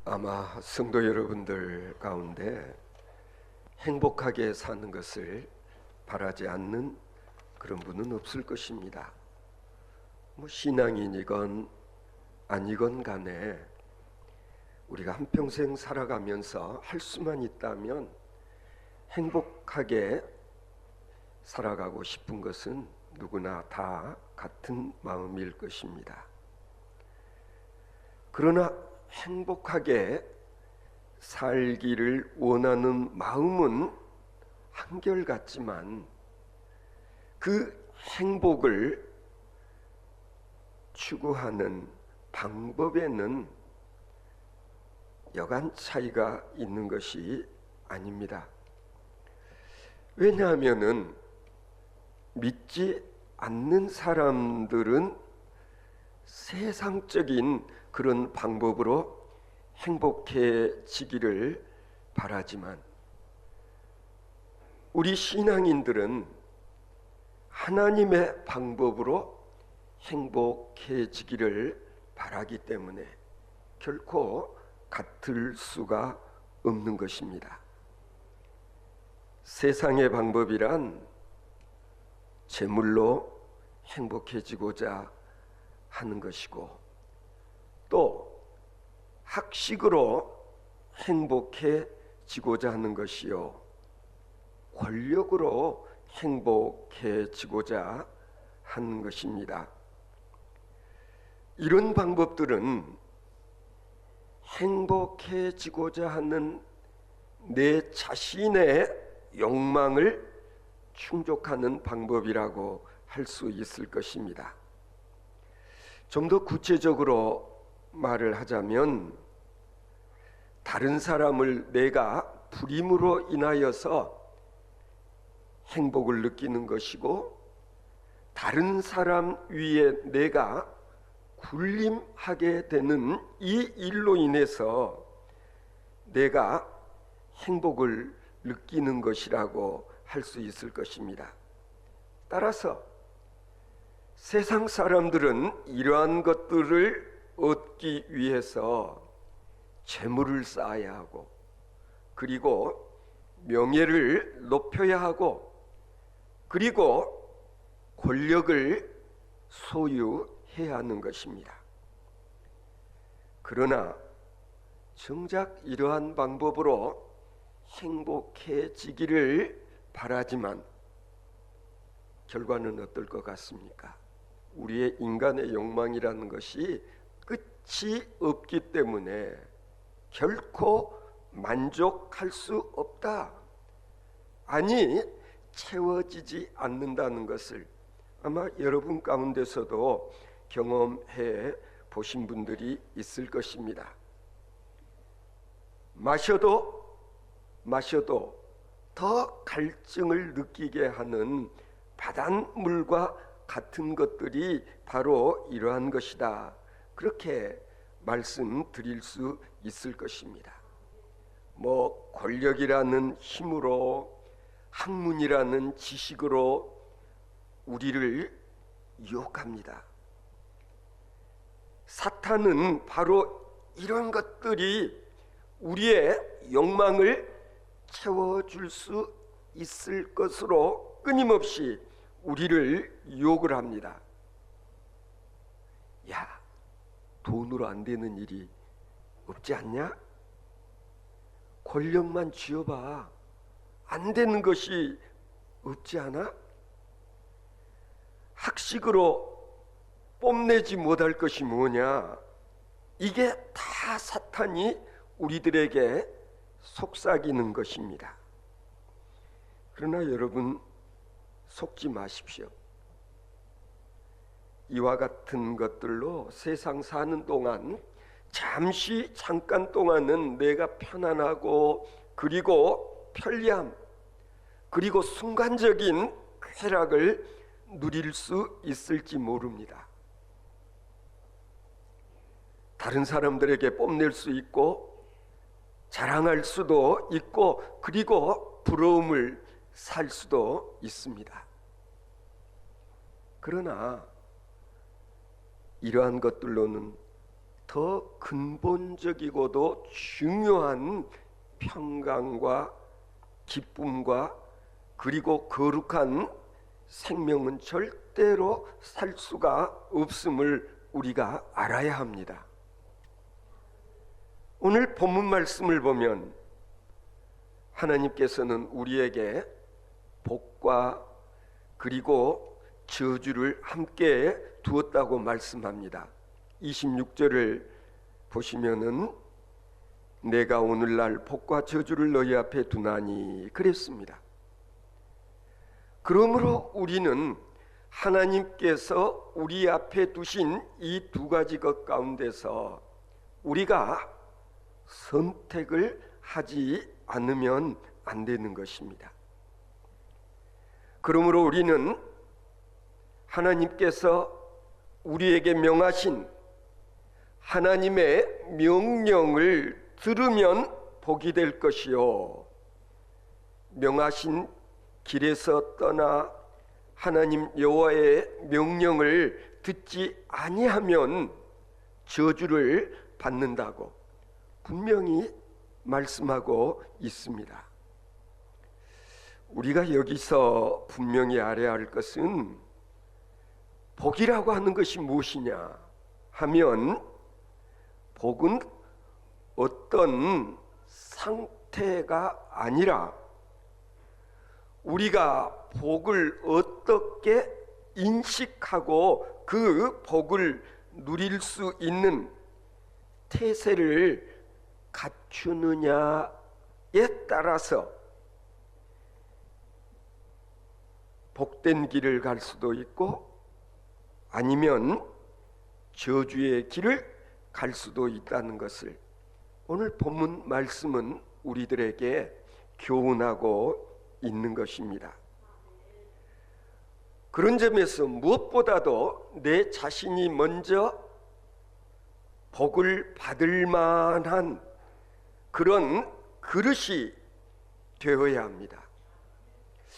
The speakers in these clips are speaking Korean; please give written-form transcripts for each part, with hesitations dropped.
아마 성도 여러분들 가운데 행복하게 사는 것을 바라지 않는 그런 분은 없을 것입니다. 신앙인이건 아니건 간에 우리가 한평생 살아가면서 할 수만 있다면 행복하게 살아가고 싶은 것은 누구나 다 같은 마음일 것입니다. 그러나 행복하게 살기를 원하는 마음은 한결같지만 그 행복을 추구하는 방법에는 여간 차이가 있는 것이 아닙니다. 왜냐하면은 믿지 않는 사람들은 세상적인 그런 방법으로 행복해지기를 바라지만 우리 신앙인들은 하나님의 방법으로 행복해지기를 바라기 때문에 결코 같을 수가 없는 것입니다. 세상의 방법이란 재물로 행복해지고자 하는 것이고 또 학식으로 행복해지고자 하는 것이요 권력으로 행복해지고자 하는 것입니다. 이런 방법들은 행복해지고자 하는 내 자신의 욕망을 충족하는 방법이라고 할 수 있을 것입니다. 좀 더 구체적으로 말을 하자면 다른 사람을 내가 불임으로 인하여서 행복을 느끼는 것이고 다른 사람 위에 내가 군림하게 되는 이 일로 인해서 내가 행복을 느끼는 것이라고 할 수 있을 것입니다. 따라서 세상 사람들은 이러한 것들을 얻기 위해서 재물을 쌓아야 하고 그리고 명예를 높여야 하고 그리고 권력을 소유해야 하는 것입니다. 그러나 정작 이러한 방법으로 행복해지기를 바라지만 결과는 어떨 것 같습니까? 우리의 인간의 욕망이라는 것이 끝이 없기 때문에 결코 만족할 수 없다. 아니 채워지지 않는다는 것을 아마 여러분 가운데서도 경험해 보신 분들이 있을 것입니다. 마셔도 더 갈증을 느끼게 하는 바닷물과 같은 것들이 바로 이러한 것이다. 그렇게 말씀드릴 수 있을 것입니다. 권력이라는 힘으로 학문이라는 지식으로 우리를 유혹합니다. 사탄은 바로 이런 것들이 우리의 욕망을 채워줄 수 있을 것으로 끊임없이 우리를 유혹을 합니다. 야, 돈으로 안 되는 일이 없지 않냐? 권력만 쥐어봐. 안 되는 것이 없지 않아? 학식으로 뽐내지 못할 것이 뭐냐? 이게 다 사탄이 우리들에게 속삭이는 것입니다. 그러나 여러분 속지 마십시오. 이와 같은 것들로 세상 사는 동안 잠깐 동안은 내가 편안하고 그리고 편리함 그리고 순간적인 쾌락을 누릴 수 있을지 모릅니다. 다른 사람들에게 뽐낼 수 있고 자랑할 수도 있고 그리고 부러움을 살 수도 있습니다. 그러나 이러한 것들로는 더 근본적이고도 중요한 평강과 기쁨과 그리고 거룩한 생명은 절대로 살 수가 없음을 우리가 알아야 합니다. 오늘 본문 말씀을 보면 하나님께서는 우리에게 복과 그리고 저주를 함께 두었다고 말씀합니다. 26절을 보시면은 내가 오늘날 복과 저주를 너희 앞에 두나니 그랬습니다. 그러므로 우리는 하나님께서 우리 앞에 두신 이 두 가지 것 가운데서 우리가 선택을 하지 않으면 안 되는 것입니다. 그러므로 우리는 하나님께서 우리에게 명하신 하나님의 명령을 들으면 복이 될 것이요, 명하신 길에서 떠나 하나님 여호와의 명령을 듣지 아니하면 저주를 받는다고 분명히 말씀하고 있습니다. 우리가 여기서 분명히 알아야 할 것은 복이라고 하는 것이 무엇이냐 하면, 복은 어떤 상태가 아니라 우리가 복을 어떻게 인식하고 그 복을 누릴 수 있는 태세를 갖추느냐에 따라서 복된 길을 갈 수도 있고 아니면 저주의 길을 갈 수도 있다는 것을 오늘 본문 말씀은 우리들에게 교훈하고 있는 것입니다. 그런 점에서 무엇보다도 내 자신이 먼저 복을 받을 만한 그런 그릇이 되어야 합니다.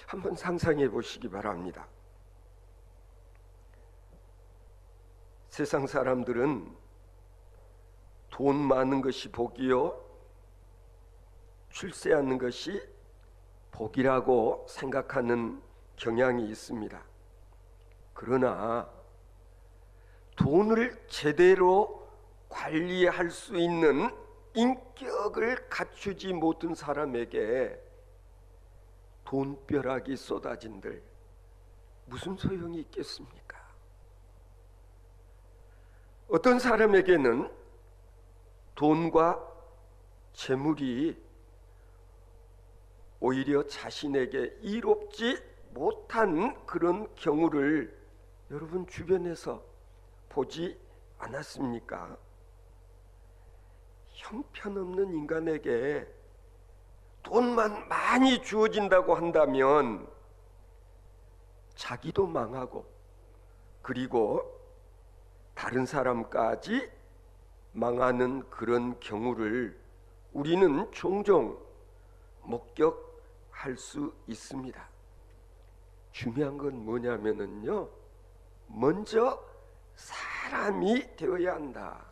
한번 상상해 보시기 바랍니다. 세상 사람들은 돈 많은 것이 복이요, 출세하는 것이 복이라고 생각하는 경향이 있습니다. 그러나 돈을 제대로 관리할 수 있는 인격을 갖추지 못한 사람에게 돈벼락이 쏟아진들 무슨 소용이 있겠습니까? 어떤 사람에게는 돈과 재물이 오히려 자신에게 이롭지 못한 그런 경우를 여러분 주변에서 보지 않았습니까? 형편없는 인간에게 돈만 많이 주어진다고 한다면 자기도 망하고 그리고 다른 사람까지 망하는 그런 경우를 우리는 종종 목격할 수 있습니다. 중요한 건 뭐냐면요, 먼저 사람이 되어야 한다.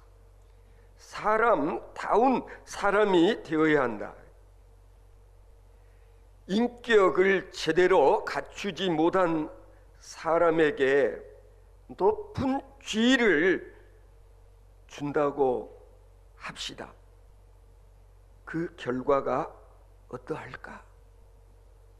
사람다운 사람이 되어야 한다. 인격을 제대로 갖추지 못한 사람에게 높은 지위를 준다고 합시다. 그 결과가 어떠할까?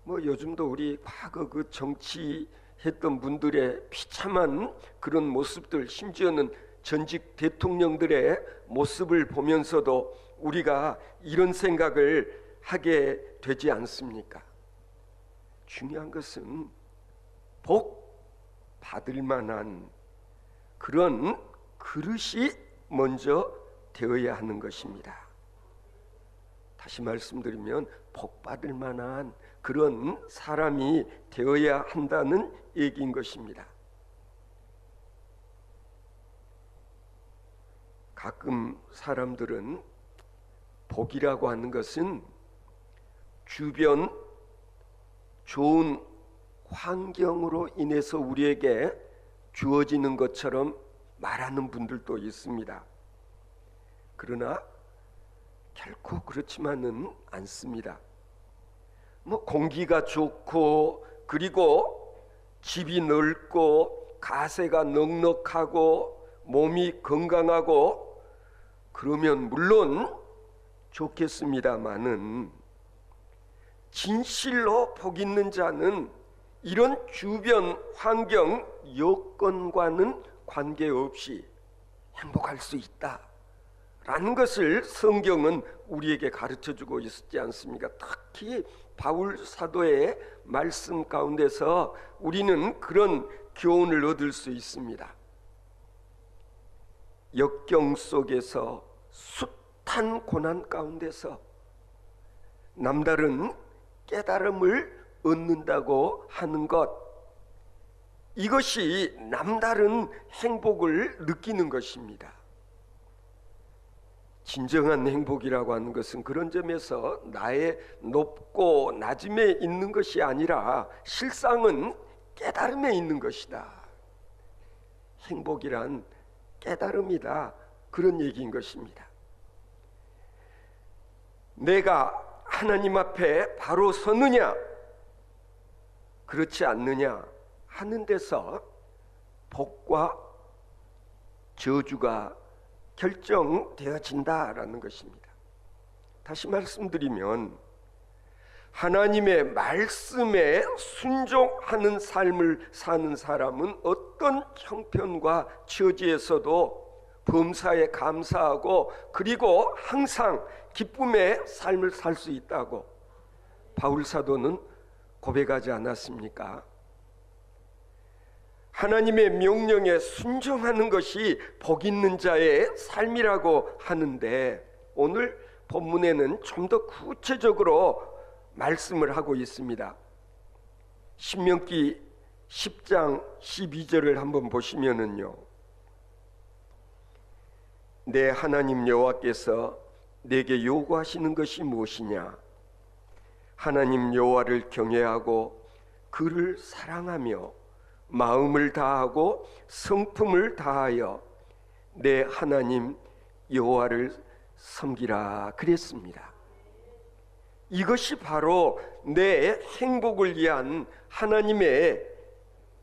요즘도 우리 과거 그 정치했던 분들의 비참한 그런 모습들, 심지어는 전직 대통령들의 모습을 보면서도 우리가 이런 생각을 하게 되지 않습니까? 중요한 것은 복 받을 만한 그런 그릇이 먼저 되어야 하는 것입니다. 다시 말씀드리면 복 받을 만한 그런 사람이 되어야 한다는 얘기인 것입니다. 가끔 사람들은 복이라고 하는 것은 주변 좋은 환경으로 인해서 우리에게 주어지는 것처럼 말하는 분들도 있습니다. 그러나 결코 그렇지만은 않습니다. 공기가 좋고 그리고 집이 넓고 가세가 넉넉하고 몸이 건강하고 그러면 물론 좋겠습니다마는 진실로 복 있는 자는 이런 주변 환경 여건과는 관계없이 행복할 수 있다라는 것을 성경은 우리에게 가르쳐주고 있지 않습니까? 특히 바울 사도의 말씀 가운데서 우리는 그런 교훈을 얻을 수 있습니다. 역경 속에서 숱한 고난 가운데서 남다른 깨달음을 얻는다고 하는 것, 이것이 남다른 행복을 느끼는 것입니다. 진정한 행복이라고 하는 것은 그런 점에서 나의 높고 낮음에 있는 것이 아니라 실상은 깨달음에 있는 것이다. 행복이란 깨달음이다. 그런 얘기인 것입니다. 내가 하나님 앞에 바로 서느냐 그렇지 않느냐 하는 데서 복과 저주가 결정되어진다라는 것입니다. 다시 말씀드리면 하나님의 말씀에 순종하는 삶을 사는 사람은 어떤 형편과 처지에서도 범사에 감사하고 그리고 항상 기쁨의 삶을 살 수 있다고 바울 사도는 고백하지 않았습니까? 하나님의 명령에 순종하는 것이 복 있는 자의 삶이라고 하는데 오늘 본문에는 좀 더 구체적으로 말씀을 하고 있습니다. 신명기 10장 12절을 한번 보시면은요, 내 하나님 여호와께서 내게 요구하시는 것이 무엇이냐? 하나님 여호와를 경외하고 그를 사랑하며 마음을 다하고 성품을 다하여 내 하나님 여호와를 섬기라 그랬습니다. 이것이 바로 내 행복을 위한 하나님의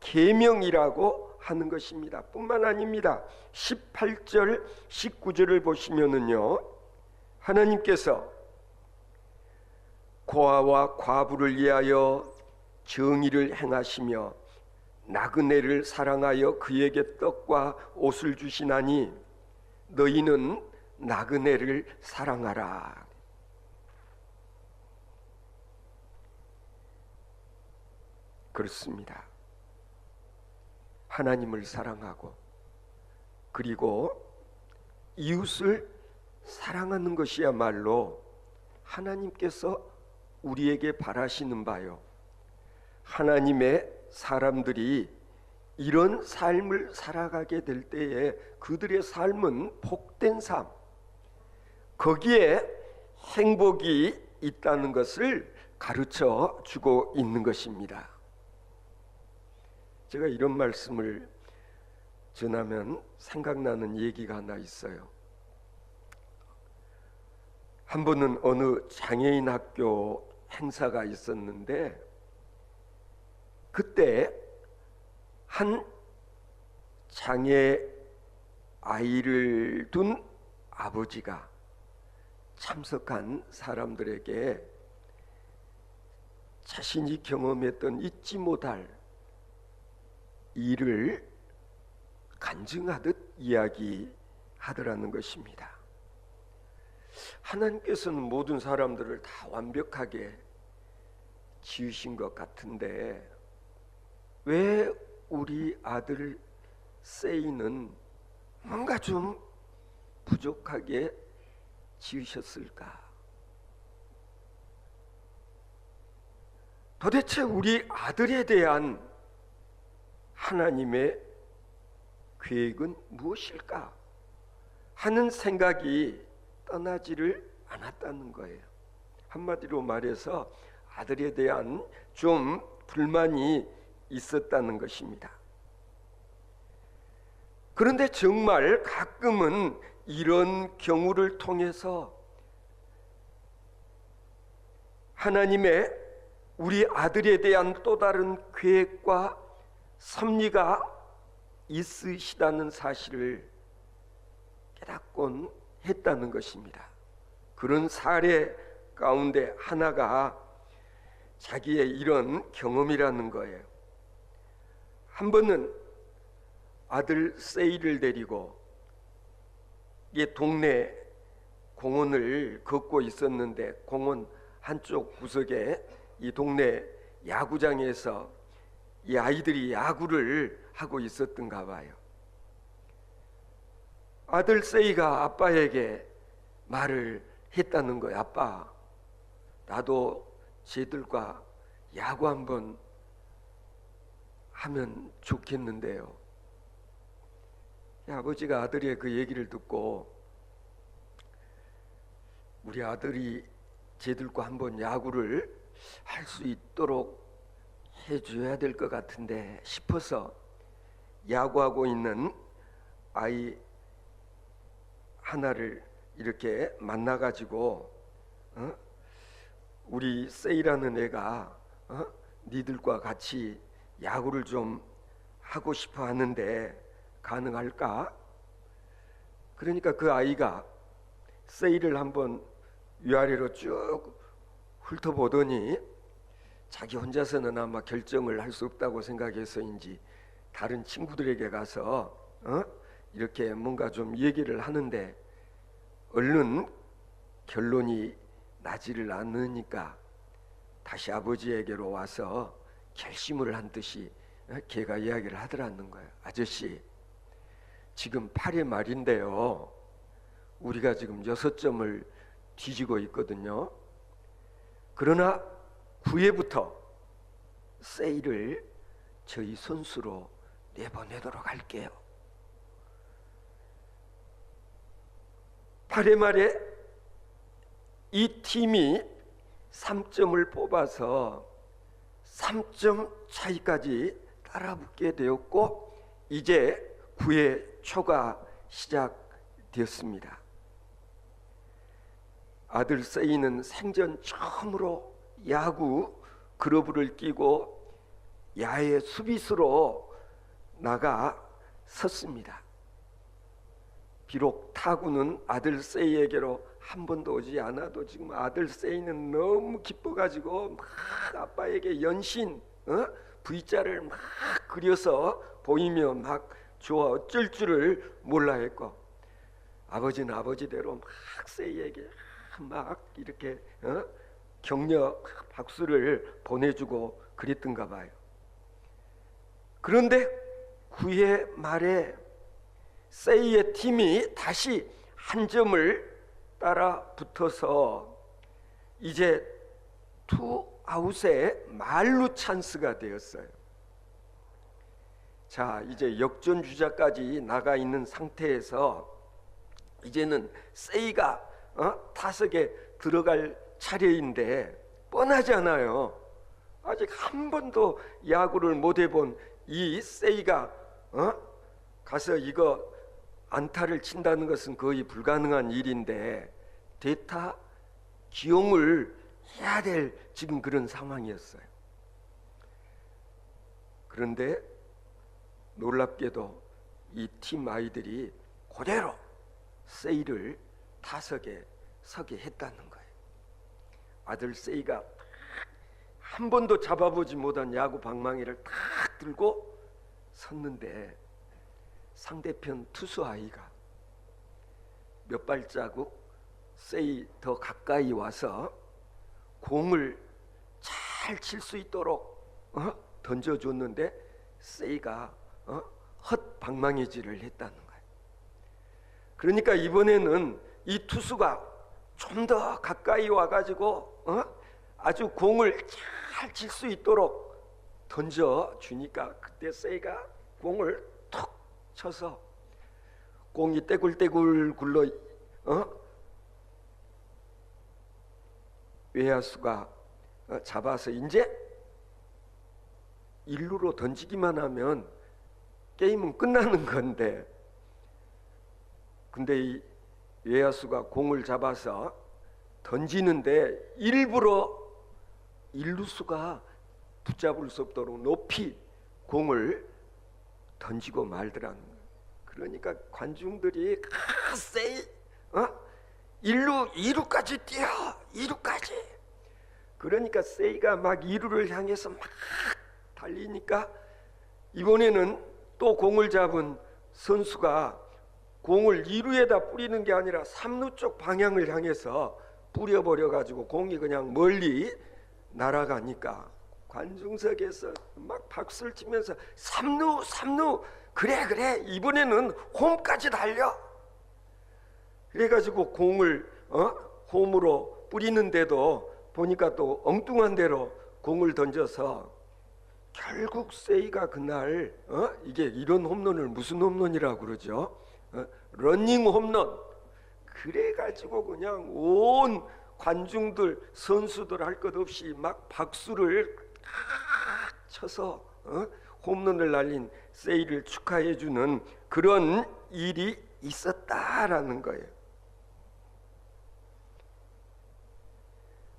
계명이라고 하는 것입니다. 뿐만 아닙니다. 18절 19절을 보시면은요, 하나님께서 고아와 과부를 위하여 정의를 행하시며 나그네를 사랑하여 그에게 떡과 옷을 주시나니 너희는 나그네를 사랑하라. 그렇습니다. 하나님을 사랑하고 그리고 이웃을 사랑하는 것이야말로 하나님께서 우리에게 바라시는 바요. 하나님의 사람들이 이런 삶을 살아가게 될 때에 그들의 삶은 복된 삶, 거기에 행복이 있다는 것을 가르쳐 주고 있는 것입니다. 제가 이런 말씀을 전하면 생각나는 얘기가 하나 있어요. 한 번은 어느 장애인 학교 행사가 있었는데 그때 한 장애 아이를 둔 아버지가 참석한 사람들에게 자신이 경험했던 잊지 못할 일을 간증하듯 이야기하더라는 것입니다. 하나님께서는 모든 사람들을 다 완벽하게 지으신 것 같은데 왜 우리 아들 세이는 뭔가 좀 부족하게 지으셨을까? 도대체 우리 아들에 대한 하나님의 계획은 무엇일까? 하는 생각이 떠나지를 않았다는 거예요. 한마디로 말해서 아들에 대한 좀 불만이 있었다는 것입니다. 그런데 정말 가끔은 이런 경우를 통해서 하나님의 우리 아들에 대한 또 다른 계획과 섭리가 있으시다는 사실을 깨닫곤 했다는 것입니다. 그런 사례 가운데 하나가 자기의 이런 경험이라는 거예요. 한 번은 아들 세이를 데리고 이 동네 공원을 걷고 있었는데, 공원 한쪽 구석에 이 동네 야구장에서 이 아이들이 야구를 하고 있었던가 봐요. 아들 세이가 아빠에게 말을 했다는 거예요. 아빠, 나도 쟤들과 야구 한번 하면 좋겠는데요. 아버지가 아들의 그 얘기를 듣고, 우리 아들이 쟤들과 한번 야구를 할 수 있도록 해줘야 될 것 같은데 싶어서 야구하고 있는 아이 하나를 이렇게 만나가지고 우리 세이라는 애가 니들과 같이 야구를 좀 하고 싶어 하는데 가능할까? 그러니까 그 아이가 세이를 한번 위아래로 쭉 훑어보더니 자기 혼자서는 아마 결정을 할 수 없다고 생각해서인지 다른 친구들에게 가서 이렇게 뭔가 좀 얘기를 하는데 얼른 결론이 나지를 않으니까 다시 아버지에게로 와서 결심을 한 듯이 걔가 이야기를 하더라는 거예요. 아저씨, 지금 8회 말인데요, 우리가 지금 6점을 뒤지고 있거든요. 그러나 9회부터 세이를 저희 선수로 내보내도록 할게요. 8회 말에 이 팀이 3점을 뽑아서 3점 차이까지 따라붙게 되었고, 이제 9회 초가 시작되었습니다. 아들 세이는 생전 처음으로 야구 그러브를 끼고 야외 수비수로 나가 섰습니다. 비록 타구는 아들 세이에게로 한 번도 오지 않아도 지금 아들 세이는 너무 기뻐가지고 막 아빠에게 연신 V자를 막 그려서 보이며 막 좋아 어쩔 줄을 몰라 했고, 아버지는 아버지대로 막 세이에게 막 이렇게 격려 박수를 보내주고 그랬던가 봐요. 그런데 9회 말에 세이의 팀이 다시 한 점을 따라 붙어서 이제 투아웃의 만루 찬스가 되었어요. 자, 이제 역전 주자까지 나가 있는 상태에서 이제는 세이가 타석에 들어갈 차례인데 뻔하잖아요. 아직 한 번도 야구를 못 해본 이 세이가 가서 이거 안타를 친다는 것은 거의 불가능한 일인데 대타 기용을 해야 될 지금 그런 상황이었어요. 그런데 놀랍게도 이 팀 아이들이 그대로 세이를 타석에 서게 했다는 거예요. 아들 세이가 한 번도 잡아보지 못한 야구 방망이를 탁 들고 섰는데 상대편 투수 아이가 몇 발자국 세이 더 가까이 와서 공을 잘 칠 수 있도록 던져줬는데 세이가 헛 방망이질을 했다는 거예요. 그러니까 이번에는 이 투수가 좀 더 가까이 와가지고 아주 공을 잘 칠 수 있도록 던져주니까 그때 세이가 공을 톡 쳐서 공이 떼굴떼굴 굴러 외야수가 잡아서 이제 1루로 던지기만 하면 게임은 끝나는 건데 근데 이 ieya수가 공을 잡아서 던지는데 일부러 일루수가 붙잡을 수 없도록 높이 공을 던지고 말더라는 거예요. 그러니까 관중들이 세이 일루 2루까지 뛰어 2루까지. 그러니까 세이가 막 2루를 향해서 막 달리니까 이번에는 또 공을 잡은 선수가 공을 2루에다 뿌리는 게 아니라 3루 쪽 방향을 향해서 뿌려버려 가지고 공이 그냥 멀리 날아가니까 관중석에서 막 박수를 치면서 3루 그래 이번에는 홈까지 달려. 그래가지고 공을 홈으로 뿌리는데도 보니까 또 엉뚱한 대로 공을 던져서 결국 세이가 그날 이게 이런 홈런을 무슨 홈런이라고 그러죠? 러닝 홈런. 그래가지고 그냥 온 관중들 선수들 할 것 없이 막 박수를 쳐서 홈런을 날린 세이를 축하해주는 그런 일이 있었다라는 거예요.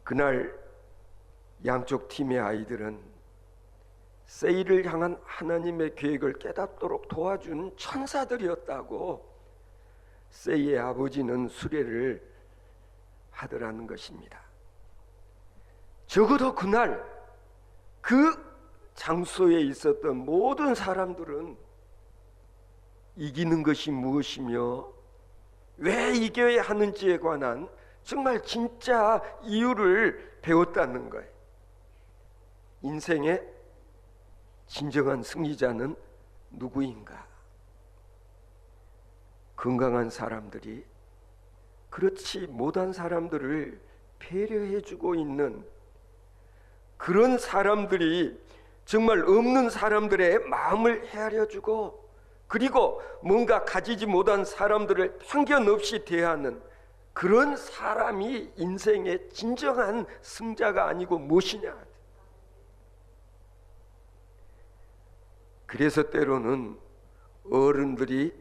그날 양쪽 팀의 아이들은 세이를 향한 하나님의 계획을 깨닫도록 도와준 천사들이었다고 세이의 아버지는 수레를 하더라는 것입니다. 적어도 그날 그 장소에 있었던 모든 사람들은 이기는 것이 무엇이며 왜 이겨야 하는지에 관한 정말 진짜 이유를 배웠다는 거예요. 인생의 진정한 승리자는 누구인가? 건강한 사람들이 그렇지 못한 사람들을 배려해주고 있는 그런 사람들이 정말 없는 사람들의 마음을 헤아려주고 그리고 뭔가 가지지 못한 사람들을 편견 없이 대하는 그런 사람이 인생의 진정한 승자가 아니고 무엇이냐. 그래서 때로는 어른들이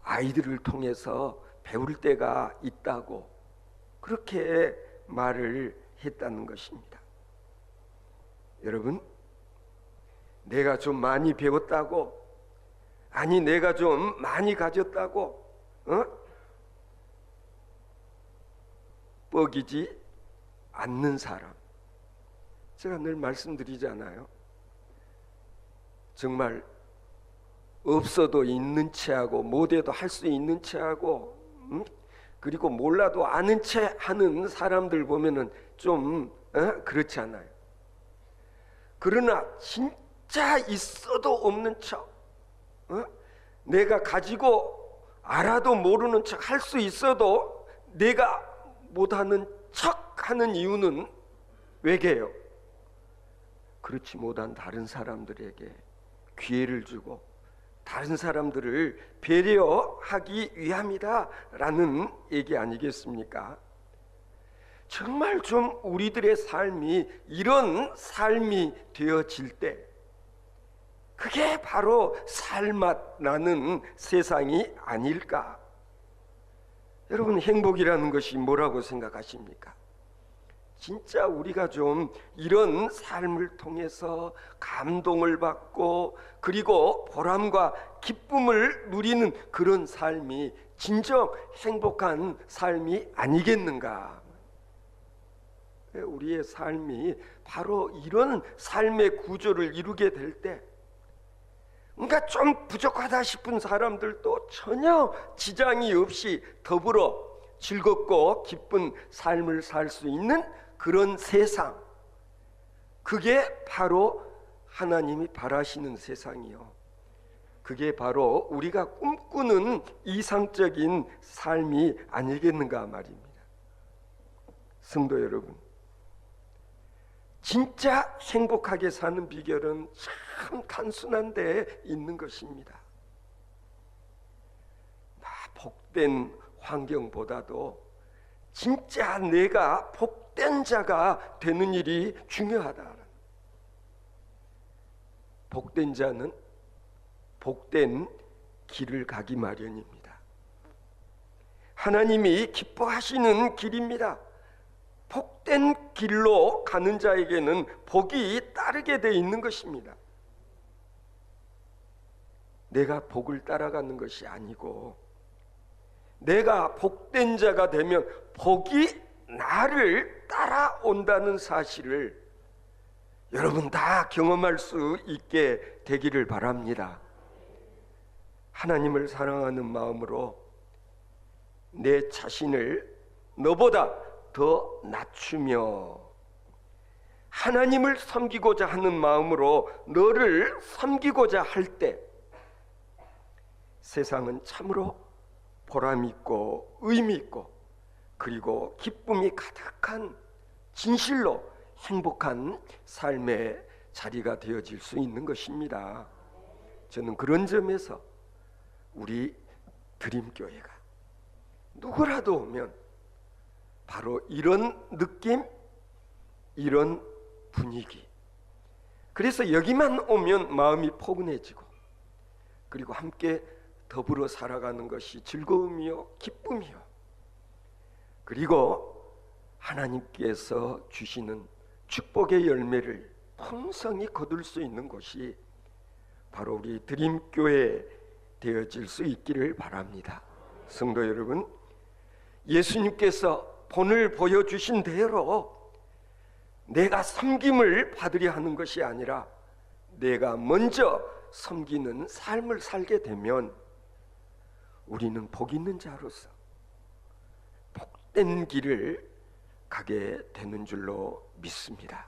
아이들을 통해서 배울 때가 있다고 그렇게 말을 했다는 것입니다. 여러분, 내가 좀 많이 배웠다고, 아니 내가 좀 많이 가졌다고 뻐기지 않는 사람, 제가 늘 말씀드리잖아요. 정말 없어도 있는 체하고 못해도 할 수 있는 체하고 그리고 몰라도 아는 체 하는 사람들 보면은 좀 그렇지 않아요. 그러나 진짜 있어도 없는 척, 내가 가지고 알아도 모르는 척 할 수 있어도 내가 못하는 척 하는 이유는 왜게요? 그렇지 못한 다른 사람들에게 기회를 주고 다른 사람들을 배려하기 위함이다 라는 얘기 아니겠습니까? 정말 좀 우리들의 삶이 이런 삶이 되어질 때 그게 바로 살맛 나는 세상이 아닐까? 여러분, 행복이라는 것이 뭐라고 생각하십니까? 진짜 우리가 좀 이런 삶을 통해서 감동을 받고 그리고 보람과 기쁨을 누리는 그런 삶이 진정 행복한 삶이 아니겠는가? 우리의 삶이 바로 이런 삶의 구조를 이루게 될 때 뭔가 좀 부족하다 싶은 사람들도 전혀 지장이 없이 더불어 즐겁고 기쁜 삶을 살 수 있는 그런 세상, 그게 바로 하나님이 바라시는 세상이요, 그게 바로 우리가 꿈꾸는 이상적인 삶이 아니겠는가 말입니다. 성도 여러분, 진짜 행복하게 사는 비결은 참 단순한 데 있는 것입니다. 복된 환경보다도 진짜 내가 복된 자가 되는 일이 중요하다. 복된 자는 복된 길을 가기 마련입니다. 하나님이 기뻐하시는 길입니다. 복된 길로 가는 자에게는 복이 따르게 돼 있는 것입니다. 내가 복을 따라가는 것이 아니고 내가 복된 자가 되면 복이 나를 따라온다는 사실을 여러분 다 경험할 수 있게 되기를 바랍니다. 하나님을 사랑하는 마음으로 내 자신을 너보다 더 낮추며 하나님을 섬기고자 하는 마음으로 너를 섬기고자 할 때 세상은 참으로 보람 있고 의미 있고 그리고 기쁨이 가득한 진실로 행복한 삶의 자리가 되어질 수 있는 것입니다. 저는 그런 점에서 우리 드림교회가 누구라도 오면 바로 이런 느낌, 이런 분위기, 그래서 여기만 오면 마음이 포근해지고 그리고 함께 더불어 살아가는 것이 즐거움이요 기쁨이요 그리고 하나님께서 주시는 축복의 열매를 풍성히 거둘 수 있는 곳이 바로 우리 드림교회 되어질 수 있기를 바랍니다. 성도 여러분, 예수님께서 본을 보여주신 대로 내가 섬김을 받으려 하는 것이 아니라 내가 먼저 섬기는 삶을 살게 되면 우리는 복 있는 자로서 복된 길을 가게 되는 줄로 믿습니다.